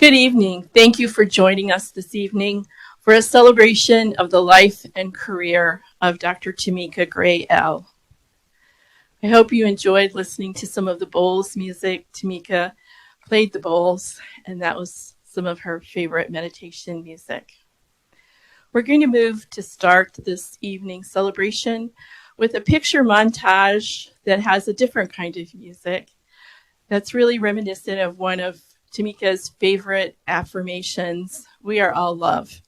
Good evening. Thank you for joining us this evening for a celebration of the life and career of Dr. Tamika Gray L. I hope you enjoyed listening to some of the bowls music. Tamika played the bowls, and that was some of her favorite meditation music. We're going to move to start this evening celebration with a picture montage that has a different kind of music that's really reminiscent of one of Tamika's favorite affirmations, "We are all love."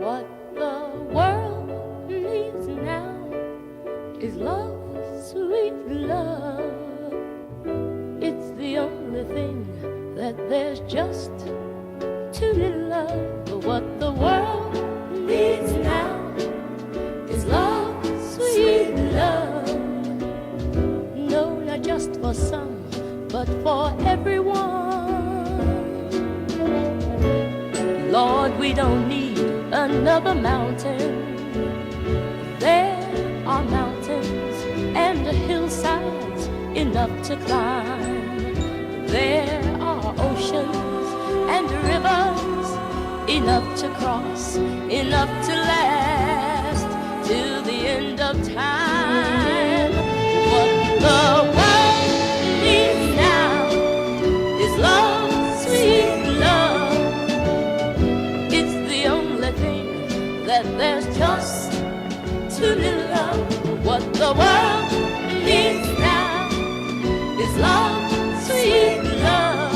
What the world needs now is love, sweet love. It's the only thing that there's just too little of. What the world needs now is love, sweet love. No, not just for some, but for everyone. Lord, we don't need another mountain. There are mountains and hillsides enough to climb. There are oceans and rivers enough to cross, enough to last till the end of time. What the world needs now is love, sweet love. It's the only thing that there's just too little of. What the world needs now is love, sweet love.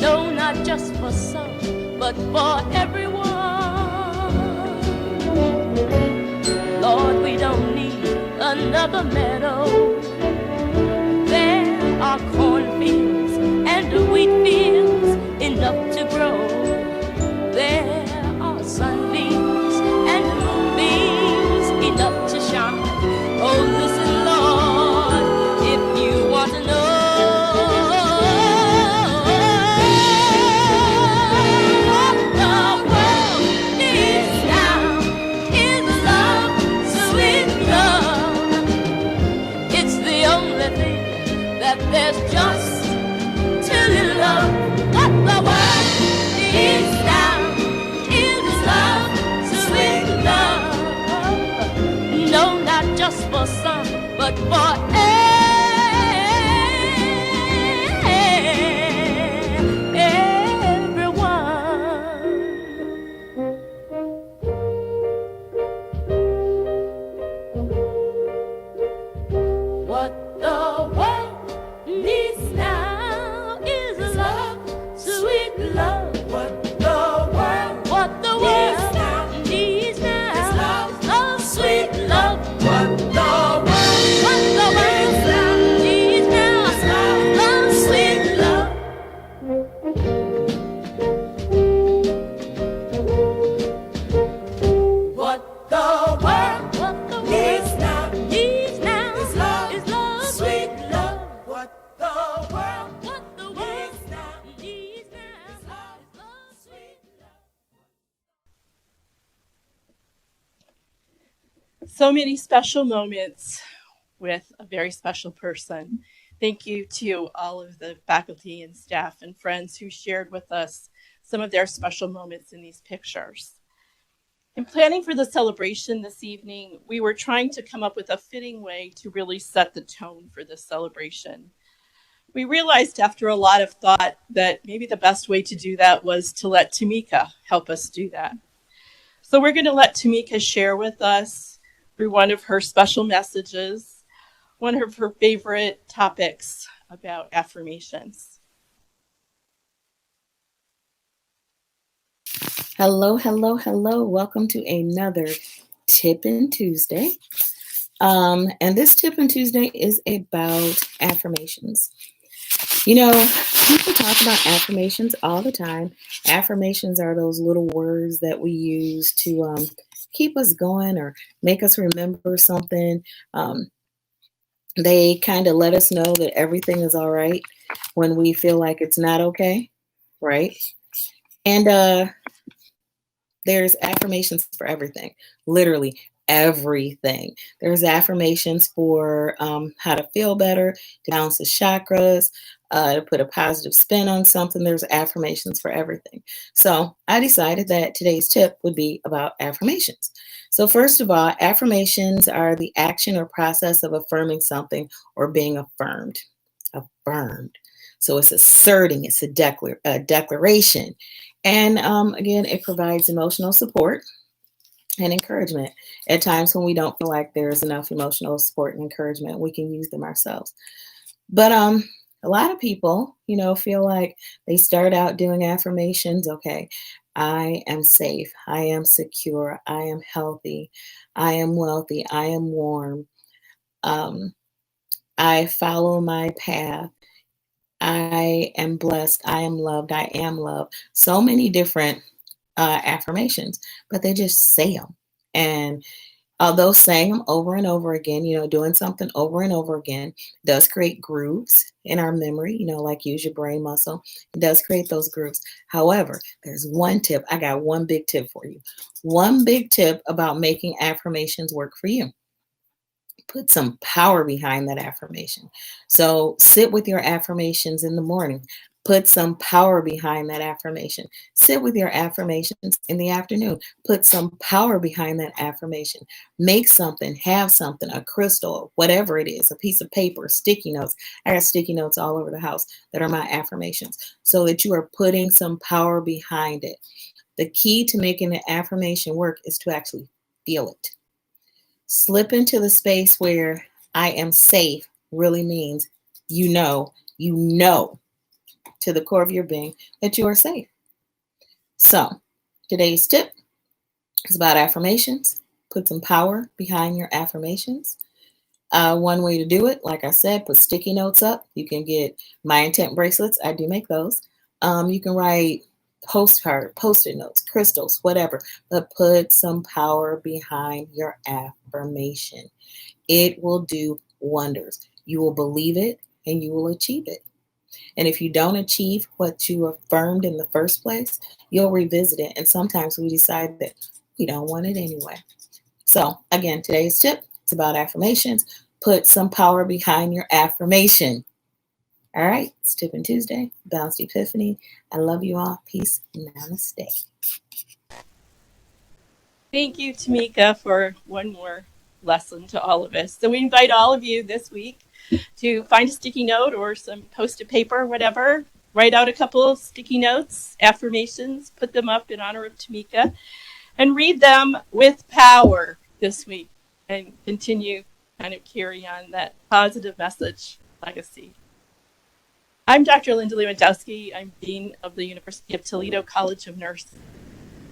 No, not just for some, but for everyone. Lord, we don't need another meadow. There are cornfields and wheat fields enough to grow. There are sunbeams and moonbeams enough to shine. Oh, listen, Lord, if you want to know. What the world needs now is love, sweet love. It's the only thing that there's just too little of. What the world needs now is love, sweet love. No, not just for some, but for everyone. What the world needs now is love, sweet love. What the world needs now is love, sweet love. What the world needs now is love, sweet love. What the world needs now is love, sweet love. What the world needs now is love, sweet love. So many special moments with a very special person. Thank you to all of the faculty and staff and friends who shared with us some of their special moments in these pictures. In planning for the celebration this evening, we were trying to come up with a fitting way to really set the tone for this celebration. We realized after a lot of thought that maybe the best way to do that was to let Tamika help us do that. So we're going to let Tamika share with us through one of her special messages, one of her favorite topics about affirmations. Hello, hello, hello. Welcome to another Tippin' Tuesday. And this Tippin' Tuesday is about affirmations. You know, people talk about affirmations all the time. Affirmations are those little words that we use to keep us going or make us remember something. They kind of let us know that everything is all right when we feel like it's not okay, right? And there's affirmations for everything. Literally, everything. There's affirmations for how to feel better, to balance the chakras, to put a positive spin on something. There's affirmations for everything. So I decided that today's tip would be about affirmations. So first of all, affirmations are the action or process of affirming something or being affirmed. Affirmed. So it's asserting, it's a declaration. And again, it provides emotional support and encouragement. At times when we don't feel like there's enough emotional support and encouragement, we can use them ourselves. But a lot of people, feel like they start out doing affirmations. Okay, I am safe, I am secure, I am healthy, I am wealthy, I am warm, um, I follow my path, I am blessed, I am loved, I am loved. So many different affirmations, but they just say them. And although saying them over and over again, doing something over and over again does create grooves in our memory, like use your brain muscle. It does create those grooves. However, there's one tip. I got one big tip for you. One big tip about making affirmations work for you. Put some power behind that affirmation. So sit with your affirmations in the morning. Put some power behind that affirmation. Sit with your affirmations in the afternoon. Put some power behind that affirmation. Make something, have something, a crystal, whatever it is, a piece of paper, sticky notes. I got sticky notes all over the house that are my affirmations, so that you are putting some power behind it. The key to making an affirmation work is to actually feel it. Slip into the space where I am safe really means you know to the core of your being that you are safe. So today's tip is about affirmations. Put some power behind your affirmations. One way to do it, like I said, put sticky notes up. You can get my intent bracelets. I do make those. You can write post-it notes, crystals, whatever, but put some power behind your affirmation. It will do wonders. You will believe it and you will achieve it. And if you don't achieve what you affirmed in the first place, you'll revisit it. And sometimes we decide that we don't want it anyway. So again, today's tip is about affirmations. Put some power behind your affirmation. All right, it's Tipping Tuesday, Balanced Epiphany. I love you all. Peace. Namaste. Thank you, Tamika, for one more lesson to all of us. So we invite all of you this week to find a sticky note or some post-it paper, whatever. Write out a couple of sticky notes, affirmations, put them up in honor of Tamika, and read them with power this week and continue kind of carry on that positive message legacy. I'm Dr. Linda Lewandowski. I'm Dean of the University of Toledo College of Nursing.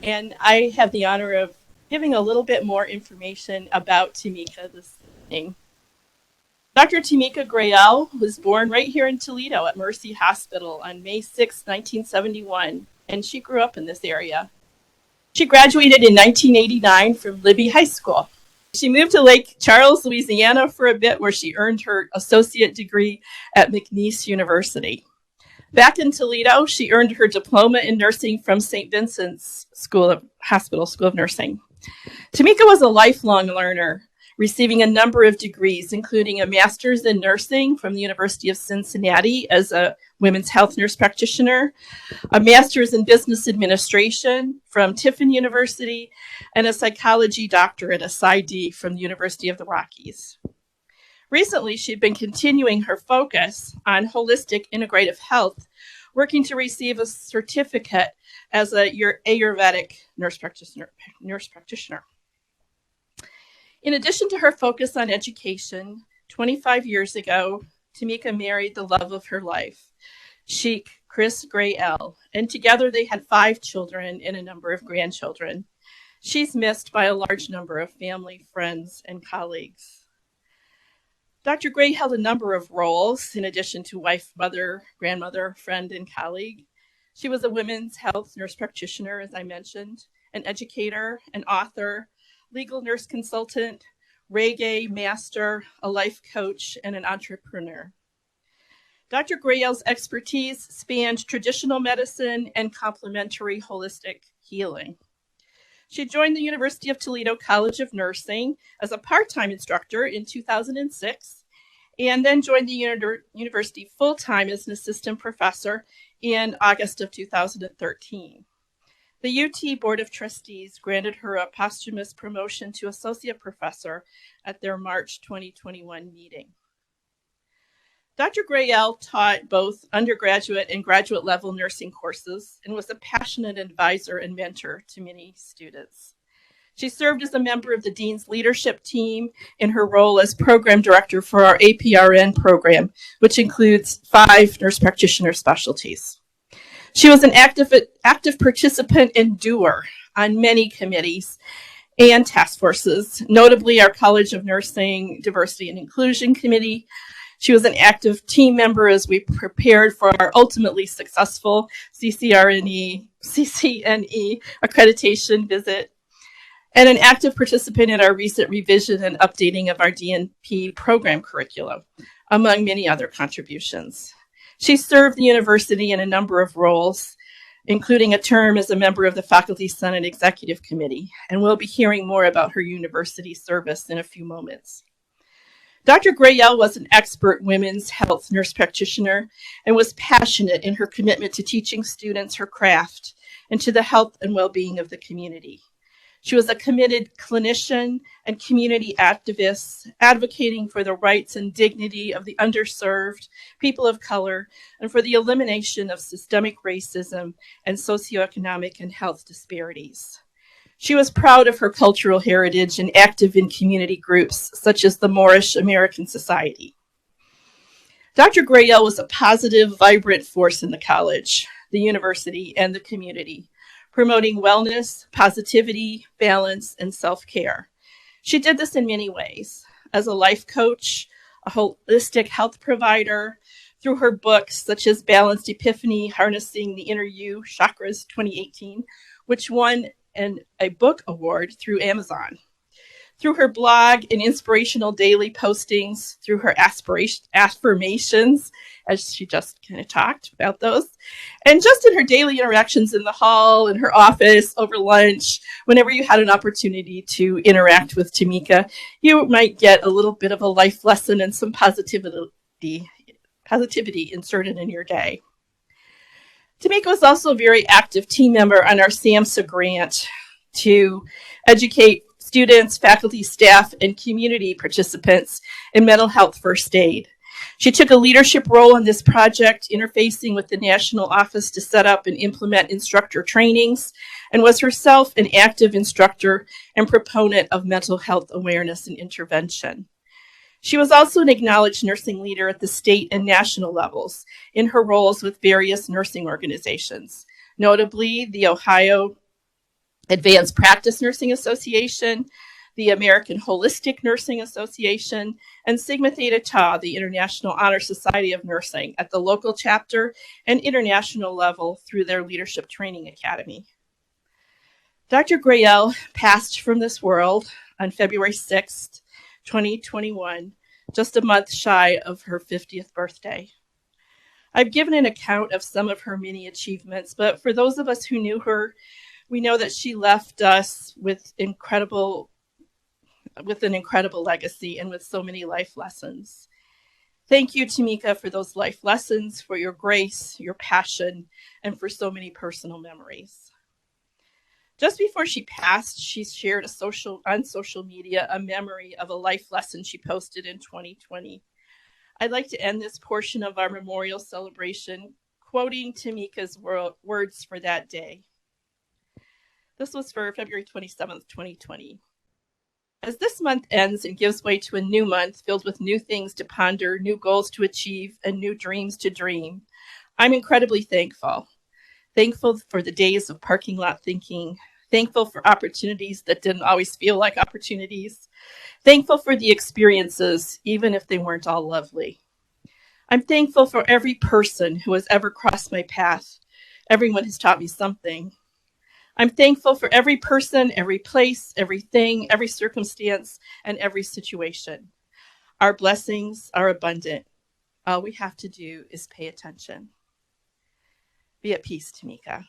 And I have the honor of giving a little bit more information about Tamika this evening. Dr. Tamika Grayel was born right here in Toledo at Mercy Hospital on May 6, 1971, and she grew up in this area. She graduated in 1989 from Libby High School. She moved to Lake Charles, Louisiana for a bit, where she earned her associate degree at McNeese University. Back in Toledo, she earned her diploma in nursing from St. Vincent's Hospital School of Nursing. Tamika was a lifelong learner, receiving a number of degrees, including a master's in nursing from the University of Cincinnati as a women's health nurse practitioner, a master's in business administration from Tiffin University, and a psychology doctorate, a PsyD, from the University of the Rockies. Recently, she'd been continuing her focus on holistic integrative health, working to receive a certificate as a Ayurvedic nurse practitioner. In addition to her focus on education, 25 years ago, Tamika married the love of her life, Sheikh Chris Grayel, and together they had 5 children and a number of grandchildren. She's missed by a large number of family, friends, and colleagues. Dr. Gray held a number of roles in addition to wife, mother, grandmother, friend, and colleague. She was a women's health nurse practitioner, as I mentioned, an educator, an author, legal nurse consultant, reggae master, a life coach, and an entrepreneur. Dr. Grayel's expertise spanned traditional medicine and complementary holistic healing. She joined the University of Toledo College of Nursing as a part-time instructor in 2006, and then joined the university full-time as an assistant professor in August of 2013. The UT Board of Trustees granted her a posthumous promotion to associate professor at their March 2021 meeting. Dr. Grayel taught both undergraduate and graduate level nursing courses and was a passionate advisor and mentor to many students. She served as a member of the Dean's leadership team in her role as program director for our APRN program, which includes 5 nurse practitioner specialties. She was an active participant and doer on many committees and task forces, notably our College of Nursing Diversity and Inclusion Committee. She was an active team member as we prepared for our ultimately successful CCNE accreditation visit, and an active participant in our recent revision and updating of our DNP program curriculum, among many other contributions. She served the university in a number of roles, including a term as a member of the Faculty Senate Executive Committee, and we'll be hearing more about her university service in a few moments. Dr. Grayel was an expert women's health nurse practitioner and was passionate in her commitment to teaching students her craft and to the health and well-being of the community. She was a committed clinician and community activist, advocating for the rights and dignity of the underserved, people of color, and for the elimination of systemic racism and socioeconomic and health disparities. She was proud of her cultural heritage and active in community groups such as the Moorish American Society. Dr. Grayel was a positive, vibrant force in the college, the university, and the community, promoting wellness, positivity, balance, and self-care. She did this in many ways, as a life coach, a holistic health provider, through her books such as Balanced Epiphany, Harnessing the Inner You, Chakras 2018, which won a book award through Amazon. Through her blog and inspirational daily postings, through her affirmations, as she just kind of talked about those, and just in her daily interactions in the hall, in her office, over lunch, whenever you had an opportunity to interact with Tamika, you might get a little bit of a life lesson and some positivity inserted in your day. Tamika was also a very active team member on our SAMHSA grant to educate students, faculty, staff, and community participants in mental health first aid. She took a leadership role in this project, interfacing with the national office to set up and implement instructor trainings, and was herself an active instructor and proponent of mental health awareness and intervention. She was also an acknowledged nursing leader at the state and national levels in her roles with various nursing organizations, notably the Ohio Advanced Practice Nursing Association, the American Holistic Nursing Association, and Sigma Theta Tau, the International Honor Society of Nursing, at the local chapter and international level through their Leadership Training Academy. Dr. Grayel passed from this world on February 6th, 2021, just a month shy of her 50th birthday. I've given an account of some of her many achievements, but for those of us who knew her, we know that she left us with an incredible legacy and with so many life lessons. Thank you, Tamika, for those life lessons, for your grace, your passion, and for so many personal memories. Just before she passed, she shared on social media a memory of a life lesson she posted in 2020. I'd like to end this portion of our memorial celebration quoting Tamika's words for that day. This was for February 27th, 2020. As this month ends and gives way to a new month filled with new things to ponder, new goals to achieve, and new dreams to dream, I'm incredibly thankful. Thankful for the days of parking lot thinking, thankful for opportunities that didn't always feel like opportunities, thankful for the experiences, even if they weren't all lovely. I'm thankful for every person who has ever crossed my path. Everyone has taught me something. I'm thankful for every person, every place, everything, every circumstance, and every situation. Our blessings are abundant. All we have to do is pay attention. Be at peace, Tamika.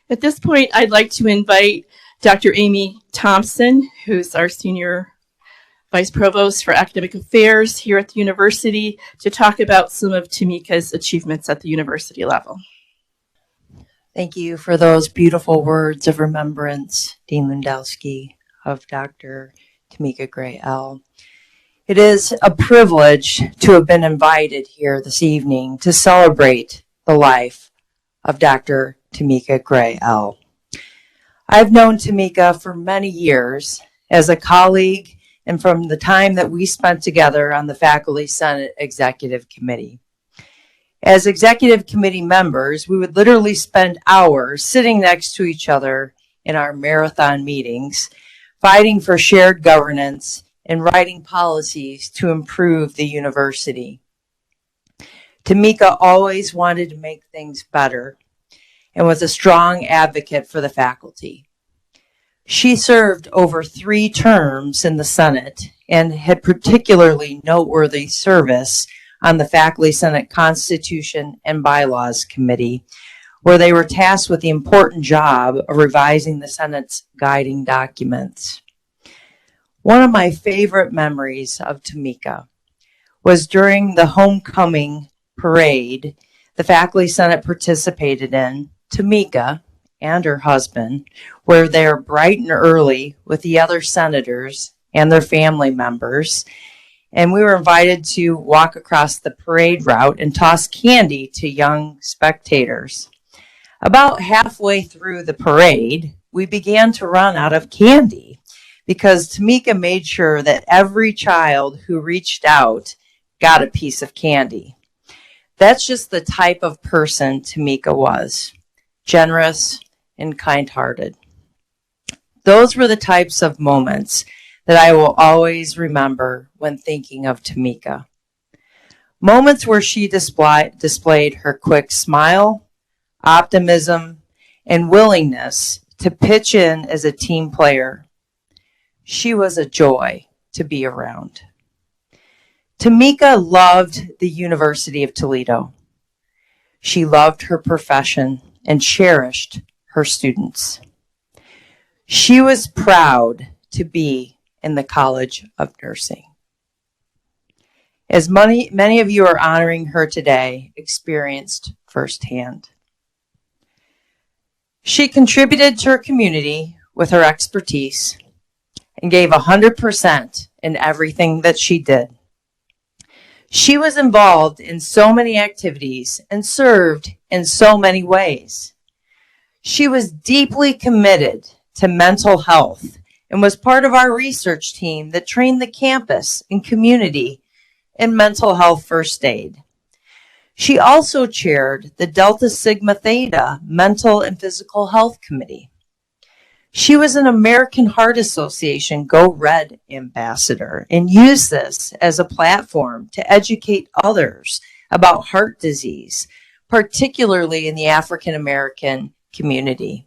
At this point, I'd like to invite Dr. Amy Thompson, who's our Senior Vice Provost for Academic Affairs here at the university, to talk about some of Tamika's achievements at the university level. Thank you for those beautiful words of remembrance, Dean Lundowski, of Dr. Tamika Gray L. It is a privilege to have been invited here this evening to celebrate the life of Dr. Tamika Gray L. I've known Tamika for many years as a colleague and from the time that we spent together on the Faculty Senate Executive Committee. As executive committee members, we would literally spend hours sitting next to each other in our marathon meetings, fighting for shared governance and writing policies to improve the university. Tamika always wanted to make things better and was a strong advocate for the faculty. She served over 3 terms in the Senate and had particularly noteworthy service on the Faculty Senate Constitution and Bylaws Committee, where they were tasked with the important job of revising the Senate's guiding documents. One of my favorite memories of Tamika was during the homecoming parade the Faculty Senate participated in. Tamika and her husband were there bright and early with the other senators and their family members, and we were invited to walk across the parade route and toss candy to young spectators. About halfway through the parade, we began to run out of candy because Tamika made sure that every child who reached out got a piece of candy. That's just the type of person Tamika was: generous and kind-hearted. Those were the types of moments that I will always remember when thinking of Tamika. Moments where she displayed her quick smile, optimism, and willingness to pitch in as a team player. She was a joy to be around. Tamika loved the University of Toledo. She loved her profession and cherished her students. She was proud to be in the College of Nursing. As many of you are honoring her today, experienced firsthand. She contributed to her community with her expertise and gave 100% in everything that she did. She was involved in so many activities and served in so many ways. She was deeply committed to mental health and was part of our research team that trained the campus and community in mental health first aid. She also chaired the Delta Sigma Theta Mental and Physical Health Committee. She was an American Heart Association Go Red ambassador and used this as a platform to educate others about heart disease, particularly in the African American community.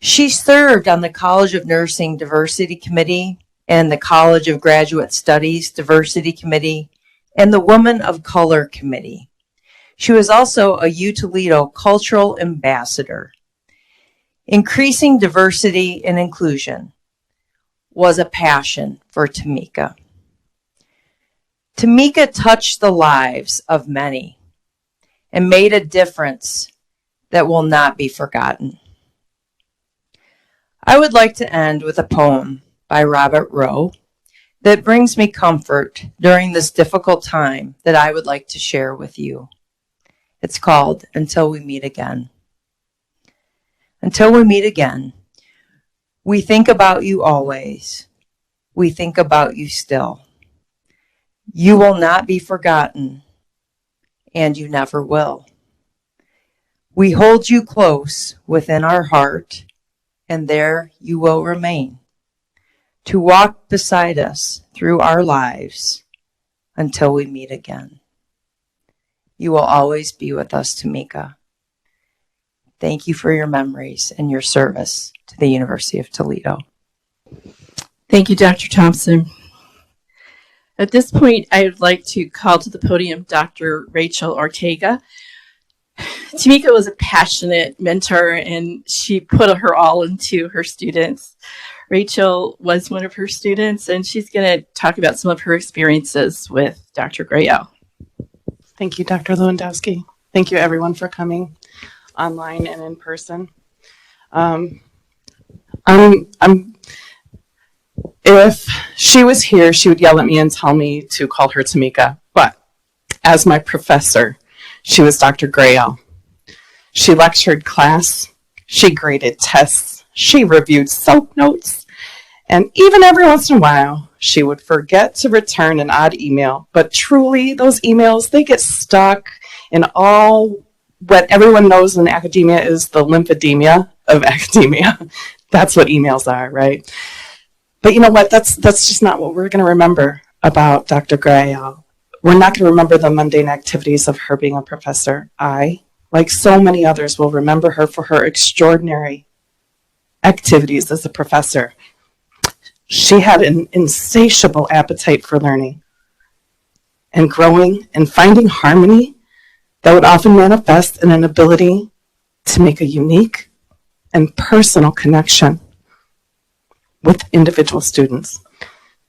She served on the College of Nursing Diversity Committee and the College of Graduate Studies Diversity Committee and the Women of Color Committee. She was also a U Toledo Cultural Ambassador. Increasing diversity and inclusion was a passion for Tamika. Tamika touched the lives of many and made a difference that will not be forgotten. I would like to end with a poem by Robert Rowe that brings me comfort during this difficult time that I would like to share with you. It's called Until We Meet Again. Until we meet again, we think about you always. We think about you still. You will not be forgotten, and you never will. We hold you close within our heart, and there you will remain, to walk beside us through our lives until we meet again. You will always be with us, Tamika. Thank you for your memories and your service to the University of Toledo. Thank you, Dr. Thompson. At this point, I would like to call to the podium Dr. Rachel Ortega, Tamika was a passionate mentor, and she put her all into her students. Rachel was one of her students, and she's going to talk about some of her experiences with Dr. Grayell. Thank you, Dr. Lewandowski. Thank you, everyone, for coming online and in person. If she was here, she would yell at me and tell me to call her Tamika. But as my professor, she was Dr. Grayell. She lectured class. She graded tests. She reviewed soap notes. And even every once in a while, she would forget to return an odd email. But truly, those emails, they get stuck in all what everyone knows in academia is the lymphedema of academia. That's what emails are, right? But you know what? That's just not what we're going to remember about Dr. Grayell. We're not going to remember the mundane activities of her being a professor. I, like so many others, will remember her for her extraordinary activities as a professor. She had an insatiable appetite for learning and growing and finding harmony that would often manifest in an ability to make a unique and personal connection with individual students.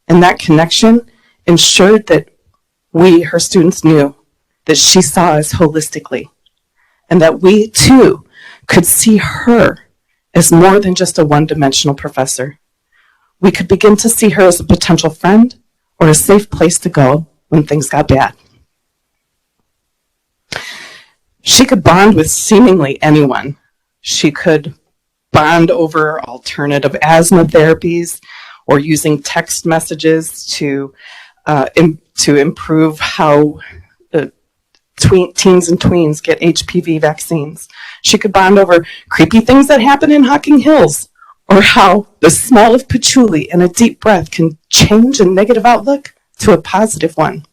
And that connection ensured that we, her students, knew that she saw us holistically and that we, too, could see her as more than just a one-dimensional professor. We could begin to see her as a potential friend or a safe place to go when things got bad. She could bond with seemingly anyone. She could bond over alternative asthma therapies or using text messages to improve how teens and tweens get HPV vaccines. She could bond over creepy things that happen in Hocking Hills, or how the smell of patchouli and a deep breath can change a negative outlook to a positive one.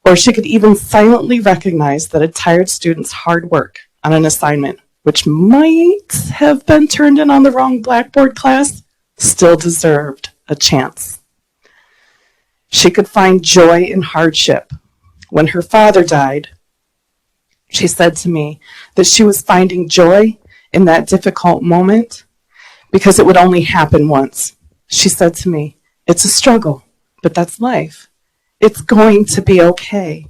Or she could even silently recognize that a tired student's hard work on an assignment, which might have been turned in on the wrong Blackboard class, still deserved a chance. She could find joy in hardship. When her father died, she said to me that she was finding joy in that difficult moment because it would only happen once. She said to me, "It's a struggle, but that's life. It's going to be okay."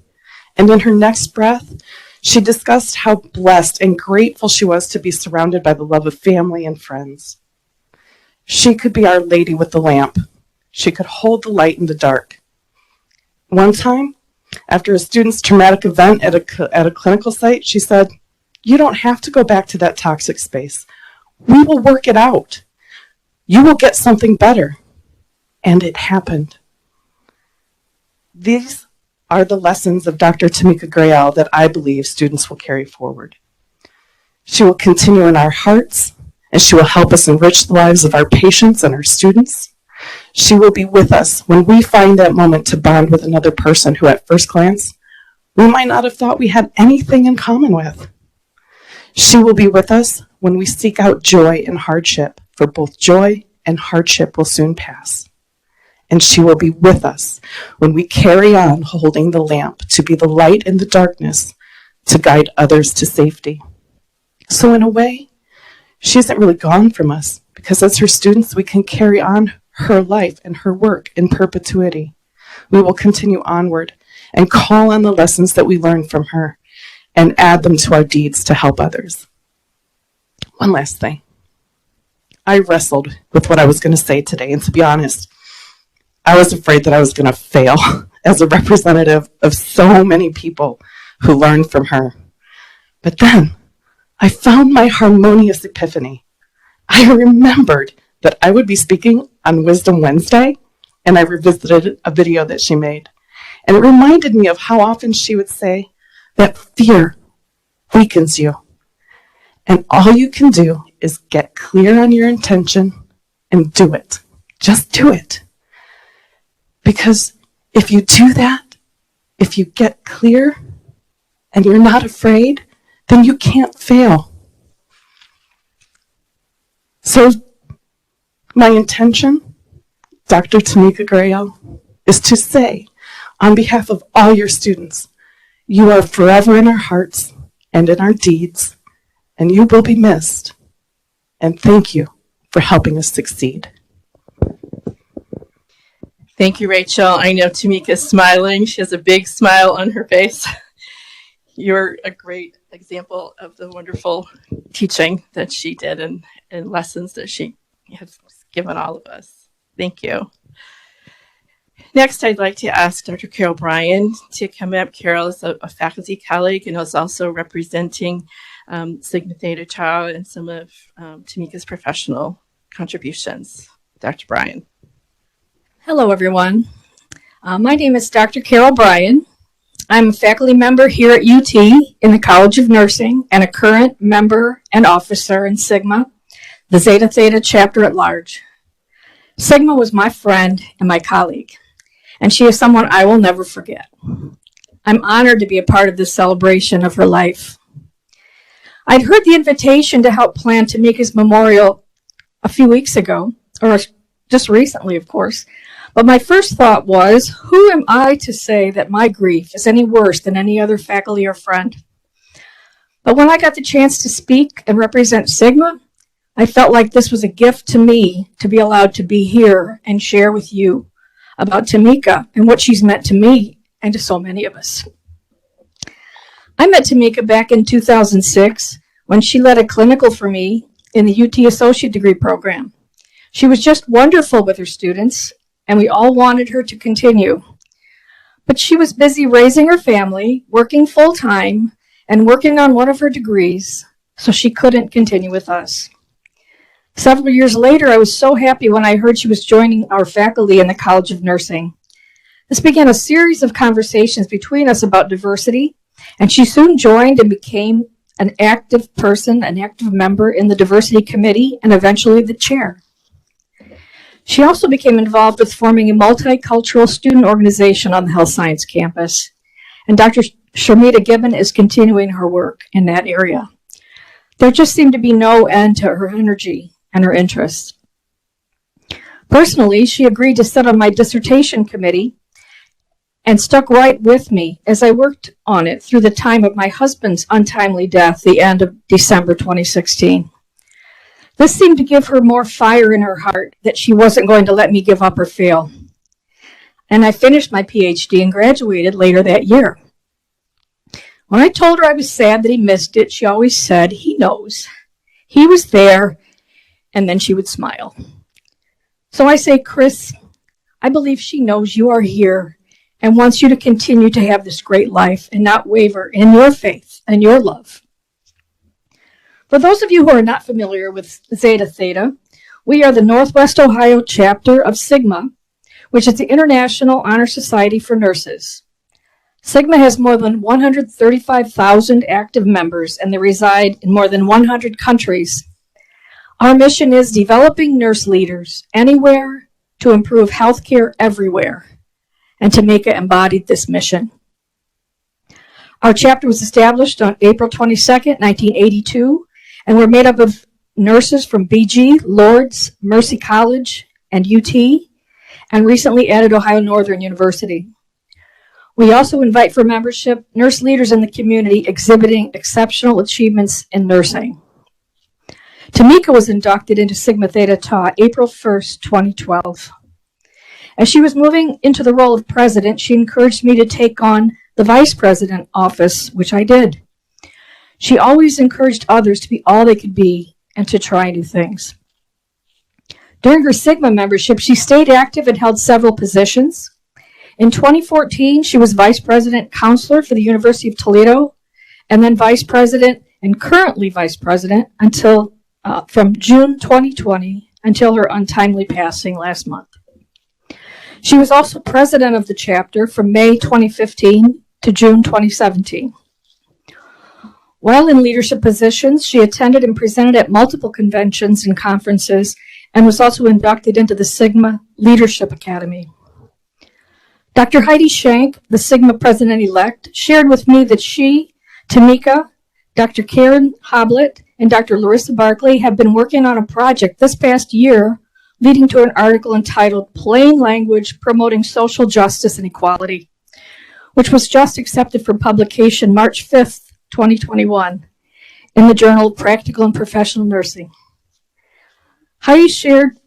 And in her next breath, she discussed how blessed and grateful she was to be surrounded by the love of family and friends. She could be our lady with the lamp. She could hold the light in the dark. One time, after a student's traumatic event at a clinical site, she said, "You don't have to go back to that toxic space. We will work it out. You will get something better." And it happened. These are the lessons of Dr. Tamika Grayell that I believe students will carry forward. She will continue in our hearts, and she will help us enrich the lives of our patients and our students. She will be with us when we find that moment to bond with another person who, at first glance, we might not have thought we had anything in common with. She will be with us when we seek out joy in hardship, for both joy and hardship will soon pass. And she will be with us when we carry on holding the lamp to be the light in the darkness to guide others to safety. So in a way, she isn't really gone from us, because as her students, we can carry on her life and her work in perpetuity. We will continue onward and call on the lessons that we learned from her and add them to our deeds to help others. One last thing. I wrestled with what I was going to say today, and to be honest, I was afraid that I was going to fail as a representative of so many people who learned from her. But then I found my harmonious epiphany. I remembered that I would be speaking on Wisdom Wednesday, and I revisited a video that she made. And it reminded me of how often she would say that fear weakens you. And all you can do is get clear on your intention and do it. Just do it. Because if you do that, if you get clear and you're not afraid, then you can't fail. So my intention, Dr. Tamika Grayell, is to say, on behalf of all your students, you are forever in our hearts and in our deeds, and you will be missed. And thank you for helping us succeed. Thank you, Rachel. I know Tamika's smiling. She has a big smile on her face. You're a great example of the wonderful teaching that she did and lessons that she has given all of us. Thank you. Next, I'd like to ask Dr. Carol Bryan to come up. Carol is a faculty colleague and is also representing Sigma Theta Tau and some of Tamika's professional contributions. Dr. Bryan. Hello, everyone. My name is Dr. Carol Bryan. I'm a faculty member here at UT in the College of Nursing and a current member and officer in Sigma, the Zeta Theta chapter at large. Sigma was my friend and my colleague, and she is someone I will never forget. I'm honored to be a part of this celebration of her life. I'd heard the invitation to help plan Tamika's memorial a few weeks ago, or just recently, of course. But my first thought was, who am I to say that my grief is any worse than any other faculty or friend? But when I got the chance to speak and represent Sigma, I felt like this was a gift to me to be allowed to be here and share with you about Tamika and what she's meant to me and to so many of us. I met Tamika back in 2006 when she led a clinical for me in the UT Associate Degree program. She was just wonderful with her students, and we all wanted her to continue. But she was busy raising her family, working full-time, and working on one of her degrees, so she couldn't continue with us. Several years later, I was so happy when I heard she was joining our faculty in the College of Nursing. This began a series of conversations between us about diversity, and she soon joined and became an active person, an active member in the diversity committee, and eventually the chair. She also became involved with forming a multicultural student organization on the health science campus. And Dr. Sharmita Gibbon is continuing her work in that area. There just seemed to be no end to her energy and her interests. Personally, she agreed to sit on my dissertation committee and stuck right with me as I worked on it through the time of my husband's untimely death, the end of December 2016. This seemed to give her more fire in her heart that she wasn't going to let me give up or fail. And I finished my PhD and graduated later that year. When I told her I was sad that he missed it, she always said, "He knows. He was there," and then she would smile. So I say, Chris, I believe she knows you are here and wants you to continue to have this great life and not waver in your faith and your love. For those of you who are not familiar with Zeta Theta, we are the Northwest Ohio chapter of Sigma, which is the International Honor Society for Nurses. Sigma has more than 135,000 active members, and they reside in more than 100 countries. Our mission is developing nurse leaders anywhere to improve healthcare everywhere, and Tamika embodied this mission. Our chapter was established on April 22nd, 1982, and we're made up of nurses from BG, Lourdes, Mercy College, and UT, and recently added Ohio Northern University. We also invite for membership nurse leaders in the community exhibiting exceptional achievements in nursing. Tamika was inducted into Sigma Theta Tau April 1st, 2012. As she was moving into the role of president, she encouraged me to take on the vice president office, which I did. She always encouraged others to be all they could be and to try new things. During her Sigma membership, she stayed active and held several positions. In 2014, she was vice president counselor for the University of Toledo, and then vice president and currently vice president until from June 2020 until her untimely passing last month. She was also president of the chapter from May 2015 to June 2017. While in leadership positions, she attended and presented at multiple conventions and conferences and was also inducted into the Sigma Leadership Academy. Dr. Heidi Schenk, the Sigma president-elect, shared with me that she, Tamika, Dr. Karen Hoblet, and Dr. Larissa Barkley have been working on a project this past year leading to an article entitled Plain Language Promoting Social Justice and Equality, which was just accepted for publication March 5th 2021, in the Journal of Practical and Professional Nursing. Heidi shared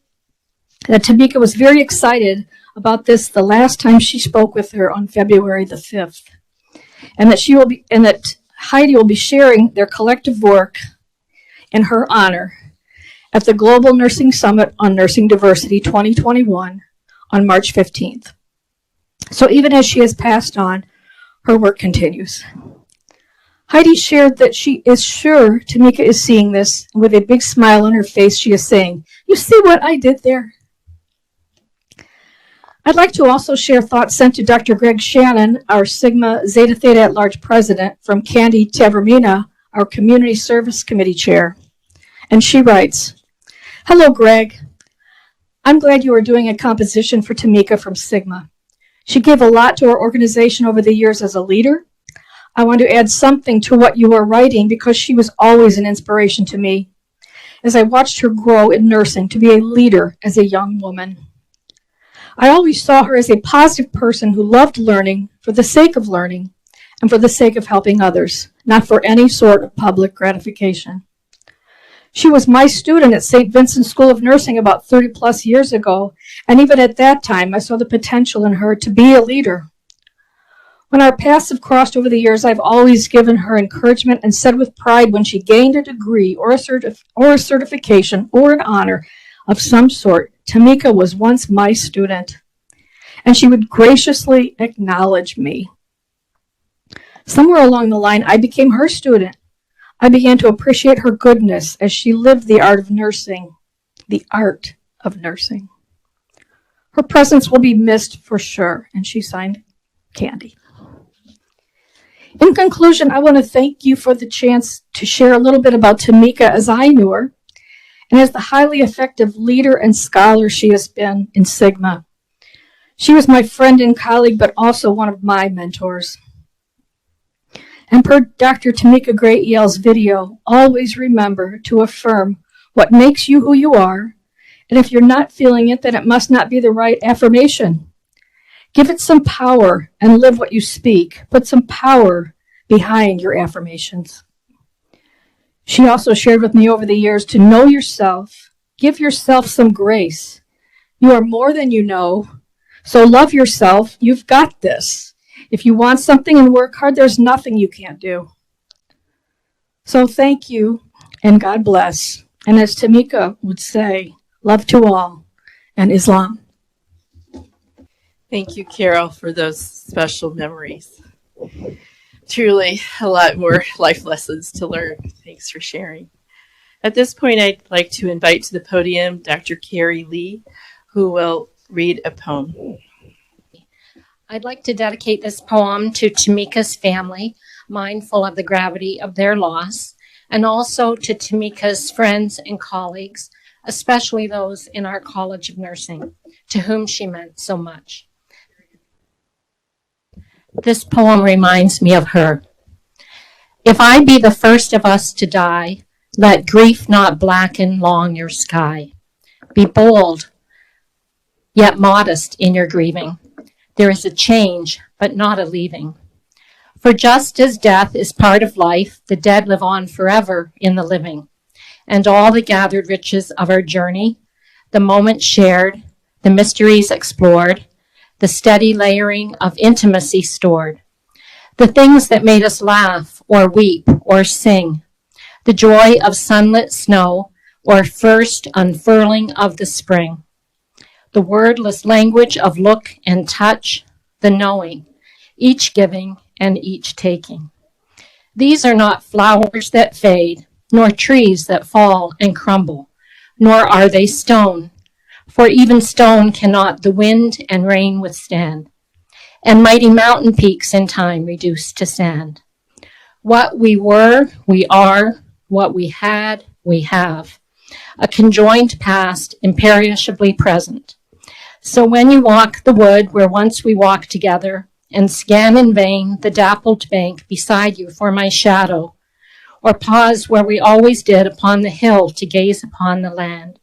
that Tamika was very excited about this the last time she spoke with her on February the 5th, and that Heidi will be sharing their collective work in her honor at the Global Nursing Summit on Nursing Diversity 2021 on March 15th. So even as she has passed on, her work continues. Heidi shared that she is sure Tamika is seeing this, and with a big smile on her face, she is saying, "You see what I did there?" I'd like to also share thoughts sent to Dr. Greg Shannon, our Sigma Zeta Theta at Large president, from Candy Tavermina, our Community Service Committee chair. And she writes, "Hello, Greg. I'm glad you are doing a composition for Tamika from Sigma. She gave a lot to our organization over the years as a leader. I want to add something to what you are writing because she was always an inspiration to me as I watched her grow in nursing to be a leader as a young woman. I always saw her as a positive person who loved learning for the sake of learning and for the sake of helping others, not for any sort of public gratification. She was my student at St. Vincent School of Nursing about 30 plus years ago, and even at that time, I saw the potential in her to be a leader. When our paths have crossed over the years, I've always given her encouragement and said with pride when she gained a degree or a certification or an honor of some sort, Tamika was once my student, and she would graciously acknowledge me. Somewhere along the line, I became her student. I began to appreciate her goodness as she lived the art of nursing, the art of nursing. Her presence will be missed for sure," and she signed Candy. In conclusion, I want to thank you for the chance to share a little bit about Tamika as I knew her, and as the highly effective leader and scholar she has been in Sigma. She was my friend and colleague, but also one of my mentors. And per Dr. Tamika Gray-Eel's video, always remember to affirm what makes you who you are, and if you're not feeling it, then it must not be the right affirmation. Give it some power and live what you speak. Put some power behind your affirmations. She also shared with me over the years to know yourself, give yourself some grace. You are more than you know, so love yourself. You've got this. If you want something and work hard, there's nothing you can't do. So thank you, and God bless. And as Tamika would say, love to all, and Islam. Thank you, Carol, for those special memories. Truly a lot more life lessons to learn. Thanks for sharing. At this point, I'd like to invite to the podium Dr. Carrie Lee, who will read a poem. I'd like to dedicate this poem to Tamika's family, mindful of the gravity of their loss, and also to Tamika's friends and colleagues, especially those in our College of Nursing, to whom she meant so much. This poem reminds me of her. If I be the first of us to die, let grief not blacken long your sky. Be bold, yet modest in your grieving. There is a change, but not a leaving. For just as death is part of life, the dead live on forever in the living. And all the gathered riches of our journey, the moments shared, the mysteries explored, the steady layering of intimacy stored, the things that made us laugh or weep or sing, the joy of sunlit snow or first unfurling of the spring, the wordless language of look and touch, the knowing, each giving and each taking. These are not flowers that fade, nor trees that fall and crumble, nor are they stone, for even stone cannot the wind and rain withstand, and mighty mountain peaks in time reduced to sand. What we were, we are, what we had, we have, a conjoined past, imperishably present. So when you walk the wood where once we walked together, and scan in vain the dappled bank beside you for my shadow, or pause where we always did upon the hill to gaze upon the land,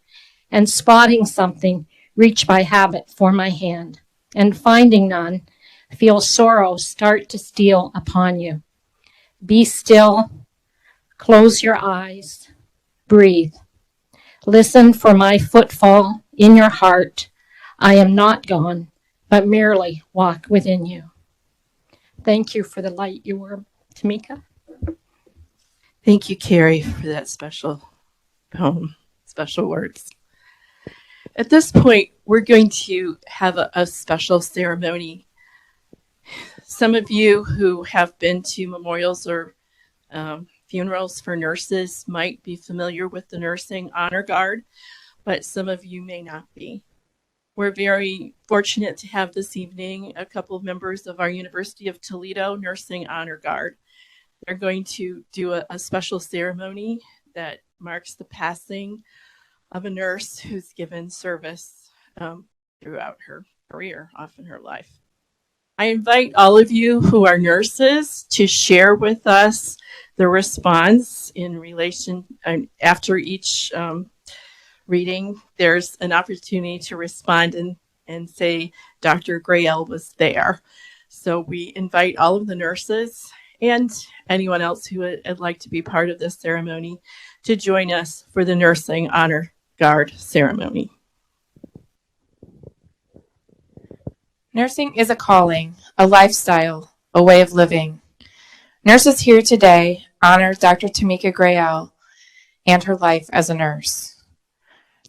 and spotting something, reach by habit for my hand, and finding none, feel sorrow start to steal upon you. Be still, close your eyes, breathe. Listen for my footfall in your heart. I am not gone, but merely walk within you. Thank you for the light you were, Tamika. Thank you, Carrie, for that special poem, special words. At this point, we're going to have a special ceremony. Some of you who have been to memorials or funerals for nurses might be familiar with the Nursing Honor Guard, but some of you may not be. We're very fortunate to have this evening a couple of members of our University of Toledo Nursing Honor Guard. They're going to do a special ceremony that marks the passing of a nurse who's given service throughout her career, often her life. I invite all of you who are nurses to share with us the response in relation, after each reading, there's an opportunity to respond and say, Dr. Grael was there. So we invite all of the nurses and anyone else who would like to be part of this ceremony to join us for the Nursing Honor Guard ceremony. Nursing is a calling, a lifestyle, a way of living. Nurses here today honor Dr. Tamika Grael and her life as a nurse.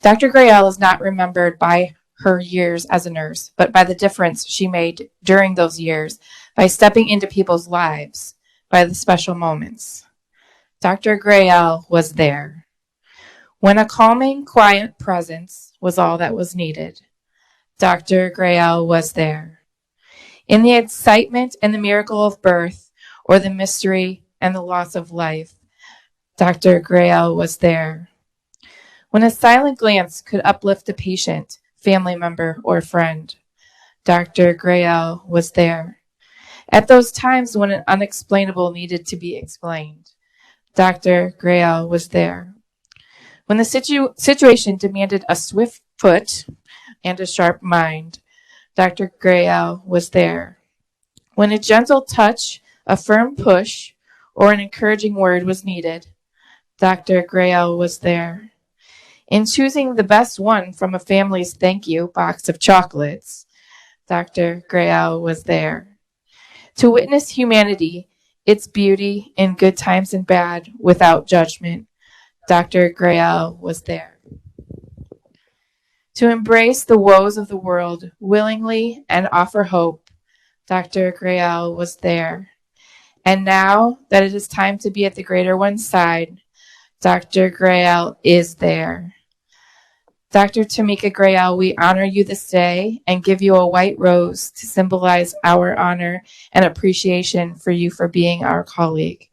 Dr. Grael is not remembered by her years as a nurse, but by the difference she made during those years by stepping into people's lives, by the special moments. Dr. Grael was there. When a calming, quiet presence was all that was needed, Dr. Grael was there. In the excitement and the miracle of birth, or the mystery and the loss of life, Dr. Grael was there. When a silent glance could uplift a patient, family member, or friend, Dr. Grael was there. At those times when an unexplainable needed to be explained, Dr. Grael was there. When the situation demanded a swift foot and a sharp mind, Dr. Grael was there. When a gentle touch, a firm push, or an encouraging word was needed, Dr. Grael was there. In choosing the best one from a family's thank you box of chocolates, Dr. Grael was there. To witness humanity, its beauty in good times and bad, without judgment, Dr. Grael was there. To embrace the woes of the world willingly and offer hope, Dr. Grael was there. And now that it is time to be at the greater one's side, Dr. Grael is there. Dr. Tamika Grael, we honor you this day and give you a white rose to symbolize our honor and appreciation for you for being our colleague.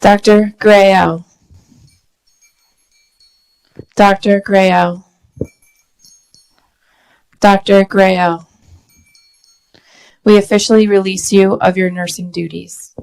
Dr. Grael. Dr. Grael. Dr. Grael. We officially release you of your nursing duties.